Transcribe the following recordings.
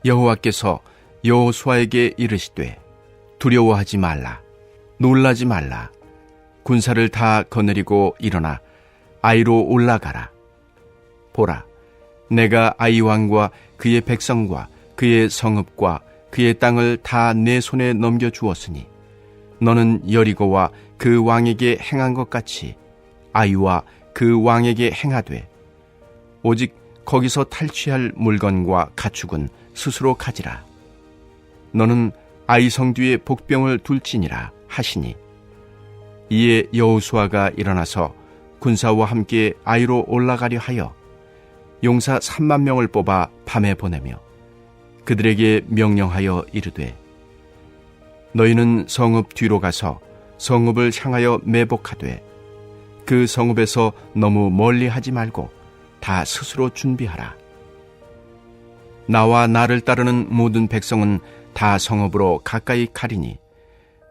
여호와께서 여호수아에게 이르시되 두려워하지 말라, 놀라지 말라. 군사를 다 거느리고 일어나 아이로 올라가라. 보라, 내가 아이 왕과 그의 백성과 그의 성읍과 그의 땅을 다 내 손에 넘겨주었으니 너는 여리고와 그 왕에게 행한 것 같이 아이와 그 왕에게 행하되 오직 거기서 탈취할 물건과 가축은 스스로 가지라. 너는 아이 성 뒤에 복병을 둘지니라 하시니 이에 여호수아가 일어나서 군사와 함께 아이로 올라가려 하여 용사 3만 명을 뽑아 밤에 보내며 그들에게 명령하여 이르되 너희는 성읍 뒤로 가서 성읍을 향하여 매복하되 그 성읍에서 너무 멀리 하지 말고 다 스스로 준비하라. 나와 나를 따르는 모든 백성은 다 성읍으로 가까이 가리니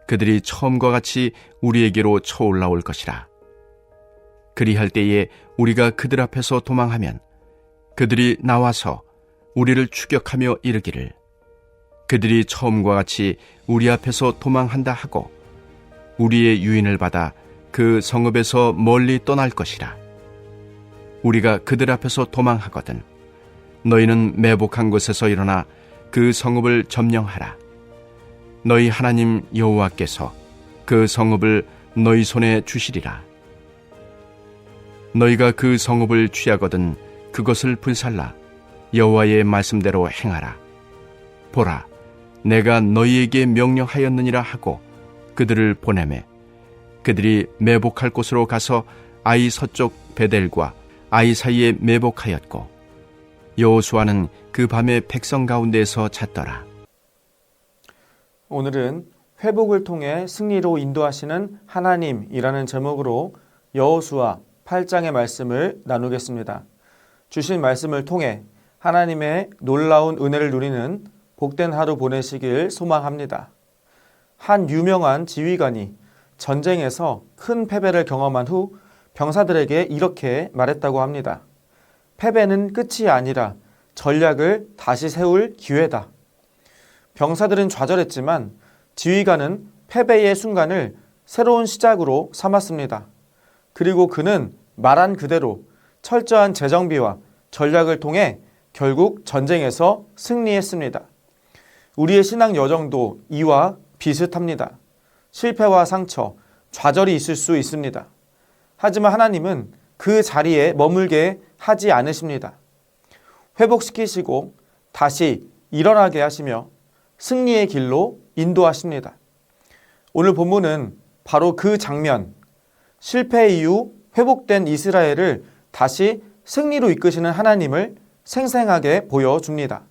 그들이 처음과 같이 우리에게로 쳐올라올 것이라. 그리할 때에 우리가 그들 앞에서 도망하면 그들이 나와서 우리를 추격하며 이르기를 그들이 처음과 같이 우리 앞에서 도망한다 하고 우리의 유인을 받아 그 성읍에서 멀리 떠날 것이라. 우리가 그들 앞에서 도망하거든 너희는 매복한 곳에서 일어나 그 성읍을 점령하라. 너희 하나님 여호와께서 그 성읍을 너희 손에 주시리라. 너희가 그 성읍을 취하거든 그것을 불살라 여호와의 말씀대로 행하라. 보라, 내가 너희에게 명령하였느니라 하고 그들을 보내매 그들이 매복할 곳으로 가서 아이 서쪽 베델과 아이 사이에 매복하였고 여호수아는 그 밤에 백성 가운데에서 잤더라. 오늘은 회복을 통해 승리로 인도하시는 하나님이라는 제목으로 여호수아 8장의 말씀을 나누겠습니다. 주신 말씀을 통해 하나님의 놀라운 은혜를 누리는 복된 하루 보내시길 소망합니다. 한 유명한 지휘관이 전쟁에서 큰 패배를 경험한 후 병사들에게 이렇게 말했다고 합니다. 패배는 끝이 아니라 전략을 다시 세울 기회다. 병사들은 좌절했지만 지휘관은 패배의 순간을 새로운 시작으로 삼았습니다. 그리고 그는 말한 그대로 철저한 재정비와 전략을 통해 결국 전쟁에서 승리했습니다. 우리의 신앙 여정도 이와 비슷합니다. 실패와 상처, 좌절이 있을 수 있습니다. 하지만 하나님은 그 자리에 머물게 하지 않으십니다. 회복시키시고 다시 일어나게 하시며 승리의 길로 인도하십니다. 오늘 본문은 바로 그 장면, 실패 이후 회복된 이스라엘을 다시 승리로 이끄시는 하나님을 생생하게 보여줍니다.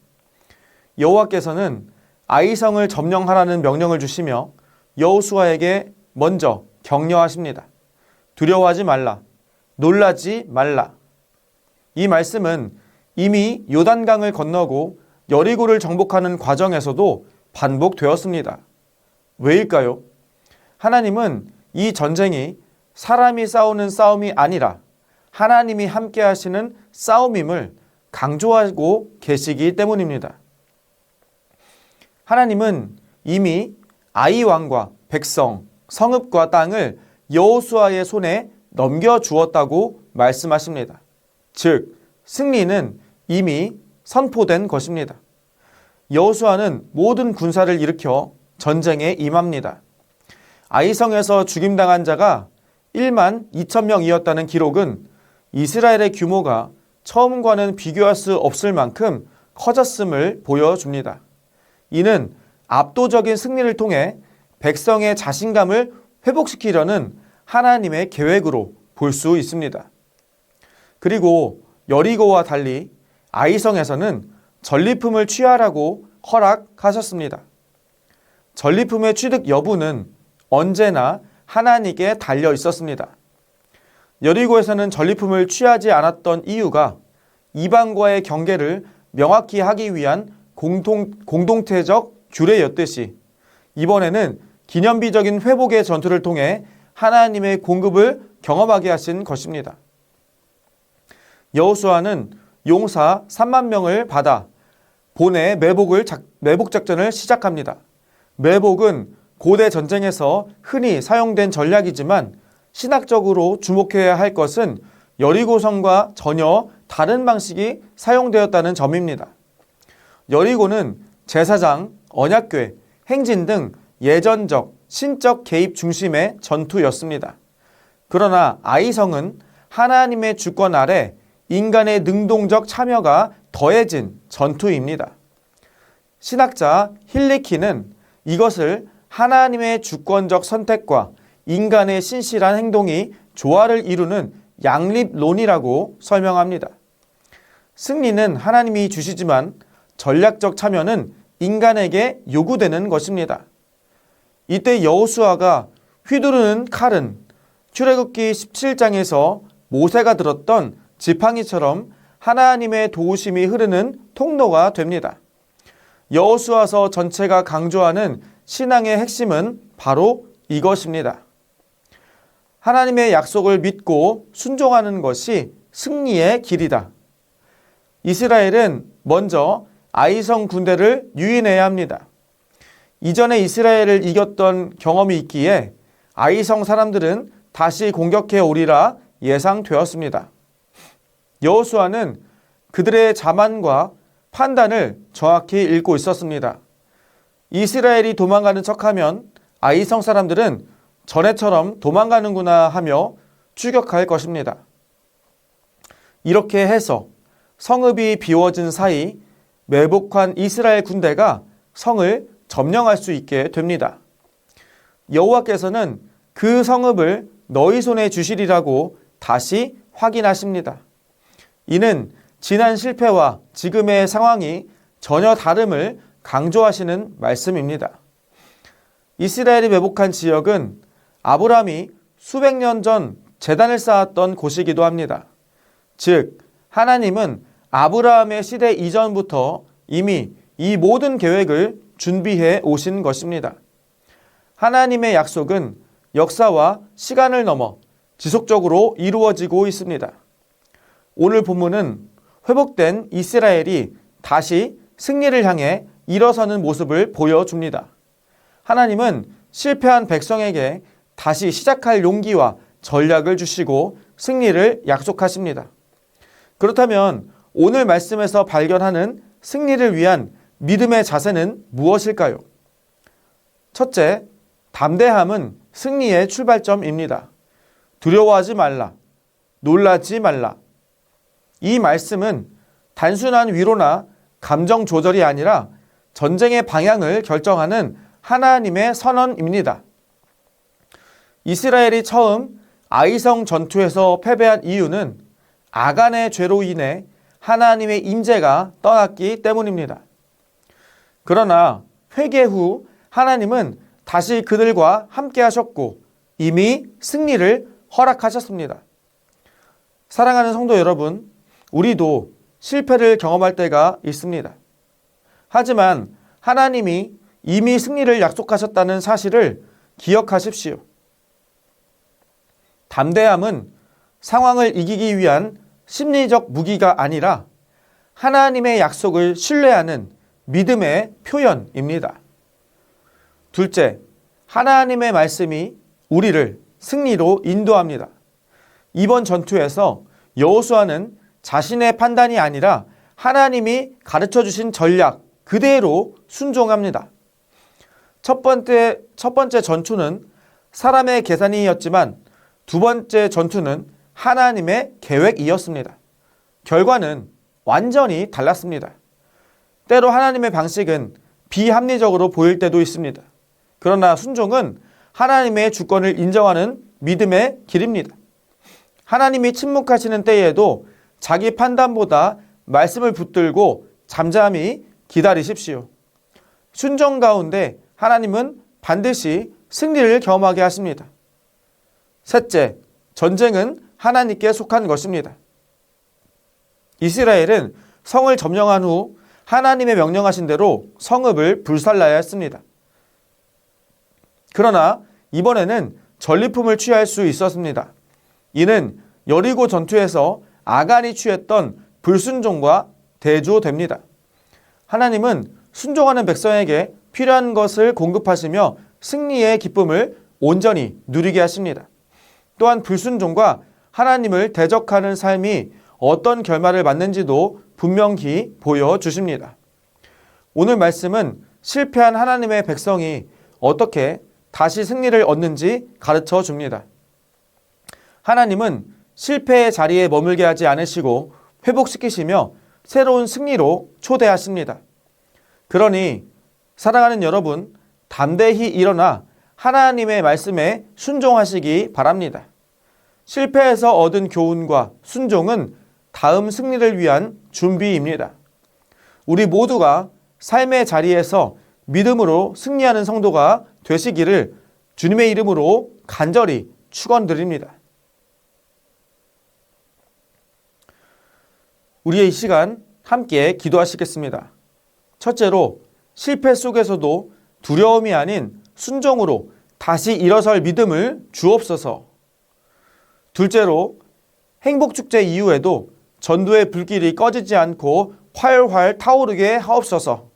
여호와께서는 아이성을 점령하라는 명령을 주시며 여호수아에게 먼저 격려하십니다. 두려워하지 말라, 놀라지 말라. 이 말씀은 이미 요단강을 건너고 여리고를 정복하는 과정에서도 반복되었습니다. 왜일까요? 하나님은 이 전쟁이 사람이 싸우는 싸움이 아니라 하나님이 함께 하시는 싸움임을 강조하고 계시기 때문입니다. 하나님은 이미 아이 왕과 백성, 성읍과 땅을 여호수아의 손에 넘겨주었다고 말씀하십니다. 즉, 승리는 이미 선포된 것입니다. 여호수아는 모든 군사를 일으켜 전쟁에 임합니다. 아이성에서 죽임당한 자가 1만 2천 명이었다는 기록은 이스라엘의 규모가 처음과는 비교할 수 없을 만큼 커졌음을 보여줍니다. 이는 압도적인 승리를 통해 백성의 자신감을 회복시키려는 하나님의 계획으로 볼 수 있습니다. 그리고 여리고와 달리 아이성에서는 전리품을 취하라고 허락하셨습니다. 전리품의 취득 여부는 언제나 하나님께 달려 있었습니다. 여리고에서는 전리품을 취하지 않았던 이유가 이방과의 경계를 명확히 하기 위한 공동체적 규례였듯이 이번에는 기념비적인 회복의 전투를 통해 하나님의 공급을 경험하게 하신 것입니다. 여호수아는 용사 3만 명을 받아 본의 매복 작전을 시작합니다. 매복은 고대 전쟁에서 흔히 사용된 전략이지만 신학적으로 주목해야 할 것은 여리고성과 전혀 다른 방식이 사용되었다는 점입니다. 여리고는 제사장, 언약궤, 행진 등 예전적, 신적 개입 중심의 전투였습니다. 그러나 아이성은 하나님의 주권 아래 인간의 능동적 참여가 더해진 전투입니다. 신학자 힐리키는 이것을 하나님의 주권적 선택과 인간의 신실한 행동이 조화를 이루는 양립론이라고 설명합니다. 승리는 하나님이 주시지만 전략적 참여는 인간에게 요구되는 것입니다. 이때 여호수아가 휘두르는 칼은 출애굽기 17장에서 모세가 들었던 지팡이처럼 하나님의 도우심이 흐르는 통로가 됩니다. 여호수아서 전체가 강조하는 신앙의 핵심은 바로 이것입니다. 하나님의 약속을 믿고 순종하는 것이 승리의 길이다. 이스라엘은 먼저 아이성 군대를 유인해야 합니다. 이전에 이스라엘을 이겼던 경험이 있기에 아이성 사람들은 다시 공격해 오리라 예상되었습니다. 여호수아는 그들의 자만과 판단을 정확히 읽고 있었습니다. 이스라엘이 도망가는 척하면 아이성 사람들은 전에처럼 도망가는구나 하며 추격할 것입니다. 이렇게 해서 성읍이 비워진 사이 매복한 이스라엘 군대가 성을 점령할 수 있게 됩니다. 여호와께서는 그 성읍을 너희 손에 주시리라고 다시 확인하십니다. 이는 지난 실패와 지금의 상황이 전혀 다름을 강조하시는 말씀입니다. 이스라엘이 매복한 지역은 아브라함이 수백 년 전 제단을 쌓았던 곳이기도 합니다. 즉, 하나님은 아브라함의 시대 이전부터 이미 이 모든 계획을 준비해 오신 것입니다. 하나님의 약속은 역사와 시간을 넘어 지속적으로 이루어지고 있습니다. 오늘 본문은 회복된 이스라엘이 다시 승리를 향해 일어서는 모습을 보여줍니다. 하나님은 실패한 백성에게 다시 시작할 용기와 전략을 주시고 승리를 약속하십니다. 그렇다면 오늘 말씀에서 발견하는 승리를 위한 믿음의 자세는 무엇일까요? 첫째, 담대함은 승리의 출발점입니다. 두려워하지 말라, 놀라지 말라. 이 말씀은 단순한 위로나 감정 조절이 아니라 전쟁의 방향을 결정하는 하나님의 선언입니다. 이스라엘이 처음 아이성 전투에서 패배한 이유는 아간의 죄로 인해 하나님의 임재가 떠났기 때문입니다. 그러나 회개 후 하나님은 다시 그들과 함께 하셨고 이미 승리를 허락하셨습니다. 사랑하는 성도 여러분, 우리도 실패를 경험할 때가 있습니다. 하지만 하나님이 이미 승리를 약속하셨다는 사실을 기억하십시오. 담대함은 상황을 이기기 위한 심리적 무기가 아니라 하나님의 약속을 신뢰하는 믿음의 표현입니다. 둘째, 하나님의 말씀이 우리를 승리로 인도합니다. 이번 전투에서 여호수아는 자신의 판단이 아니라 하나님이 가르쳐 주신 전략 그대로 순종합니다. 첫 번째 전투는 사람의 계산이었지만 두 번째 전투는 하나님의 계획이었습니다. 결과는 완전히 달랐습니다. 때로 하나님의 방식은 비합리적으로 보일 때도 있습니다. 그러나 순종은 하나님의 주권을 인정하는 믿음의 길입니다. 하나님이 침묵하시는 때에도 자기 판단보다 말씀을 붙들고 잠잠히 기다리십시오. 순종 가운데 하나님은 반드시 승리를 경험하게 하십니다. 셋째, 전쟁은 하나님께 속한 것입니다. 이스라엘은 성을 점령한 후 하나님의 명령하신 대로 성읍을 불살라야 했습니다. 그러나 이번에는 전리품을 취할 수 있었습니다. 이는 여리고 전투에서 아간이 취했던 불순종과 대조됩니다. 하나님은 순종하는 백성에게 필요한 것을 공급하시며 승리의 기쁨을 온전히 누리게 하십니다. 또한 불순종과 하나님을 대적하는 삶이 어떤 결말을 맞는지도 분명히 보여주십니다. 오늘 말씀은 실패한 하나님의 백성이 어떻게 다시 승리를 얻는지 가르쳐 줍니다. 하나님은 실패의 자리에 머물게 하지 않으시고 회복시키시며 새로운 승리로 초대하십니다. 그러니 사랑하는 여러분, 담대히 일어나 하나님의 말씀에 순종하시기 바랍니다. 실패에서 얻은 교훈과 순종은 다음 승리를 위한 준비입니다. 우리 모두가 삶의 자리에서 믿음으로 승리하는 성도가 되시기를 주님의 이름으로 간절히 축원드립니다. 우리의 이 시간 함께 기도하시겠습니다. 첫째로 실패 속에서도 두려움이 아닌 순종으로 다시 일어설 믿음을 주옵소서. 둘째로 행복축제 이후에도 전도의 불길이 꺼지지 않고 활활 타오르게 하옵소서.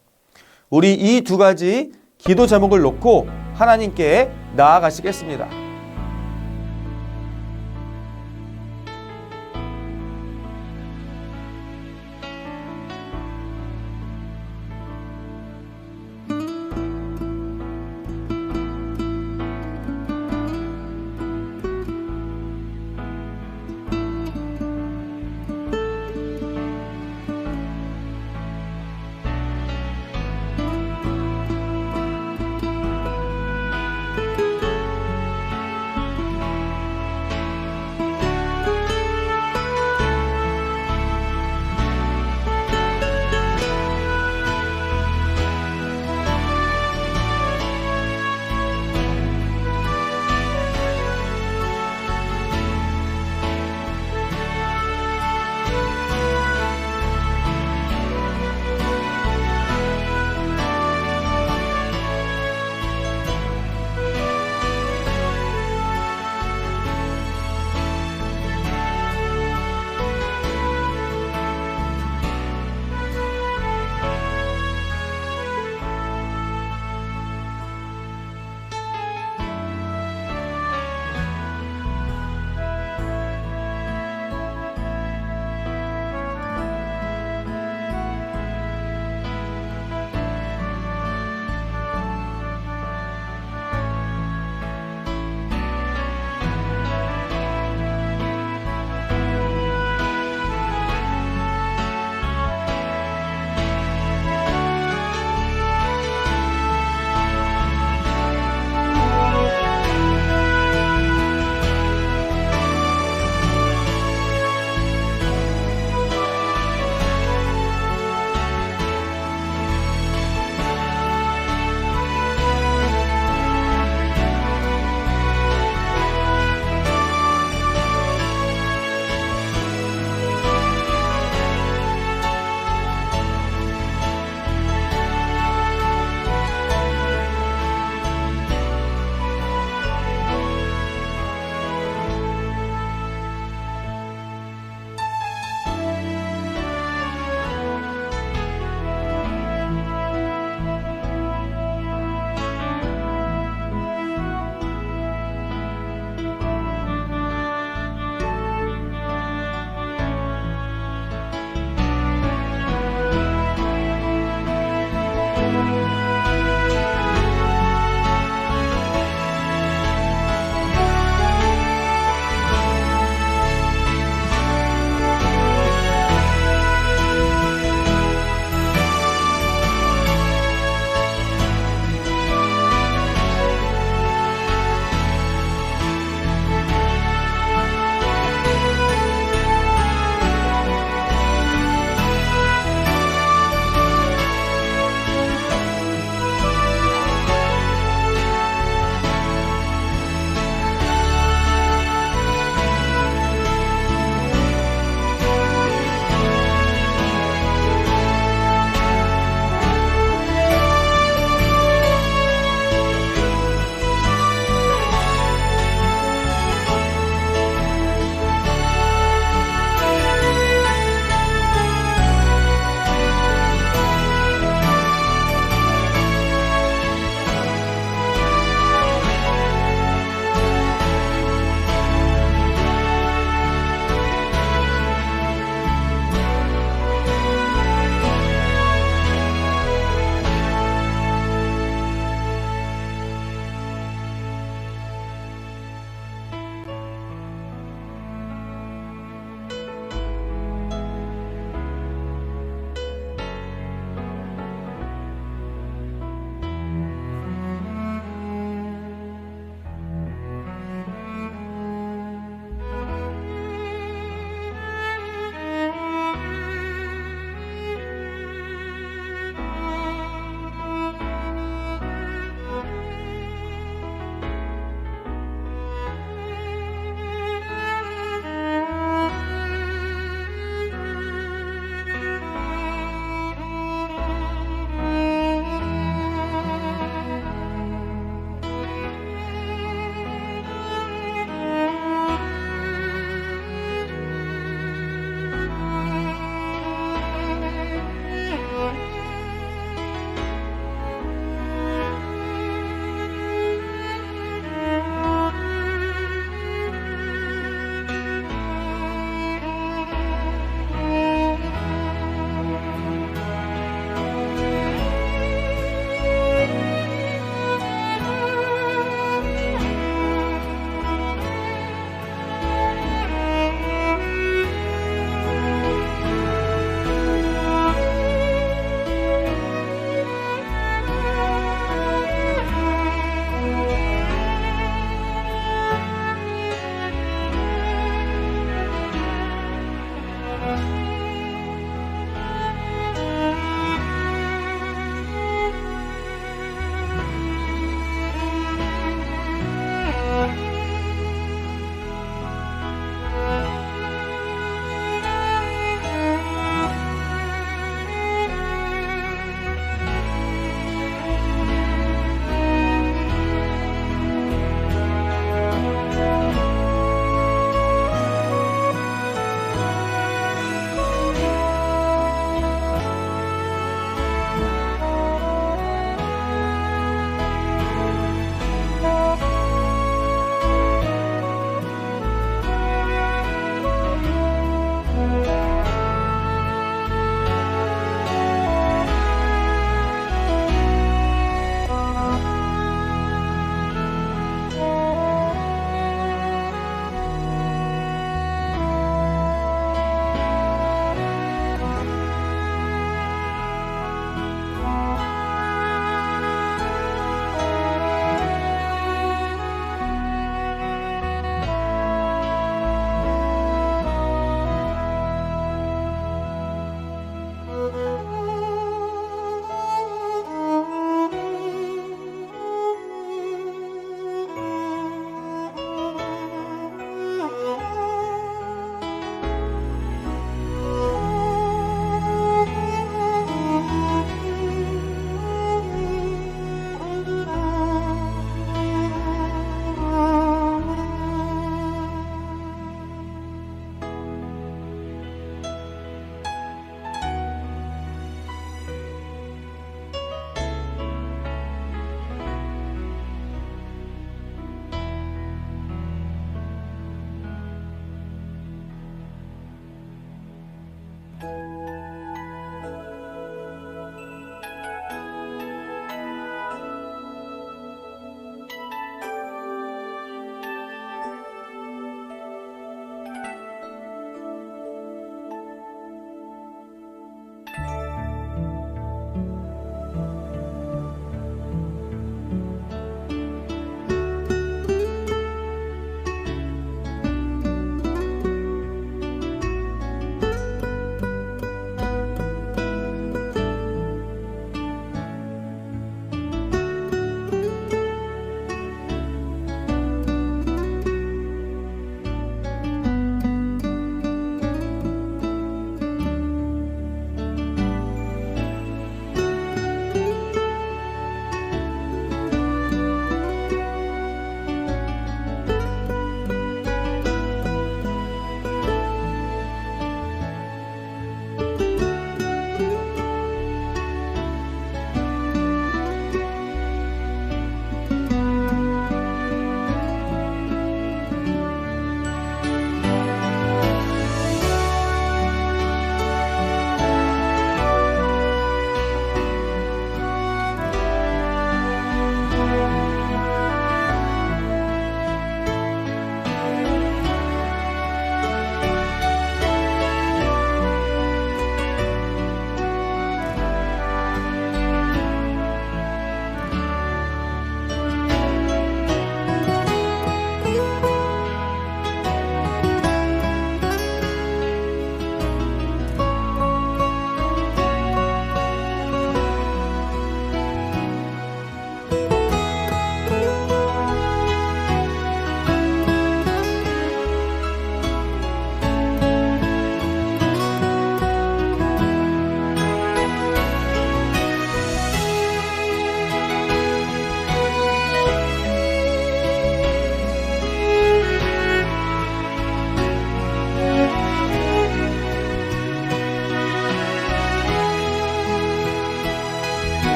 우리 이 두 가지 기도 제목을 놓고 하나님께 나아가시겠습니다.